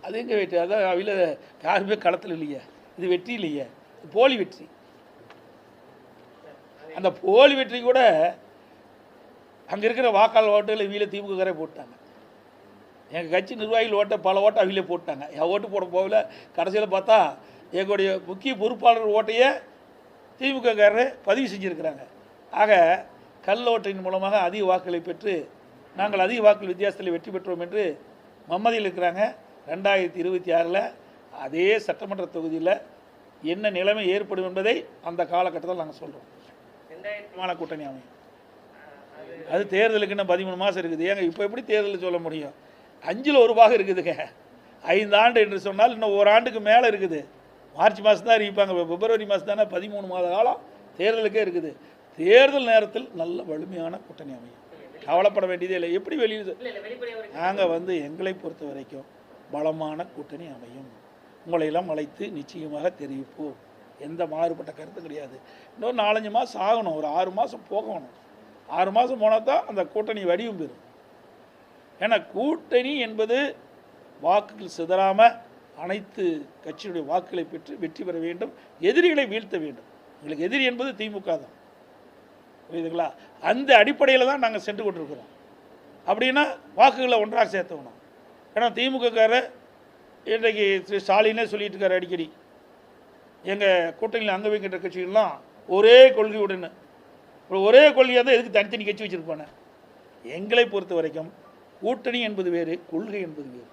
அது எங்கே வெற்றி? அதான் அவையில் யாருமே களத்தில் இல்லையே. இது வெற்றி இல்லையே, போலி வெற்றி. அந்த போலி வெற்றி கூட அங்கே இருக்கிற வாக்காளர் ஓட்டுகள் இவியில திமுககாரே போட்டாங்க. எங்கள் கட்சி நிர்வாகிகள் ஓட்டை பல ஓட்டை அவியிலே போட்டாங்க. என் ஓட்டு போட போகல. கடைசியில் பார்த்தா எங்களுடைய முக்கிய பொறுப்பாளர் ஓட்டையே திமுககாரரை பதிவு செஞ்சுருக்கிறாங்க. ஆக கள்ள ஓட்டின் மூலமாக அதிக வாக்குகளை பெற்று நாங்கள் அதிக வாக்குகள் வித்தியாசத்தில் வெற்றி பெற்றோம் என்று மம்மதியில் இருக்கிறாங்க. 2026 அதே சட்டமன்ற தொகுதியில் என்ன நிலைமை ஏற்படும் என்பதை அந்த காலகட்டத்தில் நாங்கள் சொல்கிறோம். கூட்டணி அமையும். அது தேர்தலுக்கு இன்னும் 13 மாதம் இருக்குது. ஏங்க இப்போ எப்படி தேர்தலில் சொல்ல முடியும்? 5ல் 1 பாகம் இருக்குதுங்க. 5 ஆண்டு என்று சொன்னால் இன்னும் ஒரு ஆண்டுக்கு மேலே இருக்குது. மார்ச் மாதம் தான் அறிவிப்பாங்க. பிப்ரவரி மாதம் தானே 13 மாத காலம் தேர்தலுக்கே இருக்குது. தேர்தல் நேரத்தில் நல்ல வலிமையான கூட்டணி அமையும். கவலைப்பட வேண்டியதே இல்லை. எப்படி வெளியில் நாங்கள் எங்களை பொறுத்த வரைக்கும் பலமான கூட்டணி அமையும். உங்களையெல்லாம் அழைத்து நிச்சயமாக தெரிவிப்போம். எந்த மாறுபட்ட கருத்தும் கிடையாது. இன்னொரு 4-5 மாதம் ஆகணும். ஒரு 6 மாதம் போகணும். 6 மாதம் போனால் தான் அந்த கூட்டணி வடிவம் பெறும். ஏன்னா கூட்டணி என்பது வாக்குகள் சிதறாமல் அனைத்து கட்சியுடைய வாக்குகளை பெற்று வெற்றி பெற வேண்டும். எதிரிகளை வீழ்த்த வேண்டும். எங்களுக்கு எதிரி என்பது திமுக தான். புரியுதுங்களா? அந்த அடிப்படையில் தான் நாங்கள் சென்று கொண்டிருக்கிறோம். அப்படின்னா வாக்குகளை ஒன்றாக சேர்த்துக்கணும். ஏன்னா திமுகக்காரர் இன்றைக்கு திரு ஸ்டாலினே சொல்லிட்டு இருக்காரு அடிக்கடி, எங்கள் கூட்டணியில் அங்கே வைக்கின்ற கட்சிகள்லாம் ஒரே கொள்கையுடன். ஒரே கொள்கையாக தான் எதுக்கு தனித்தனி கட்சி வச்சுருப்பானே? எங்களை பொறுத்த வரைக்கும் கூட்டணி என்பது வேறு, கொள்கை என்பது வேறு.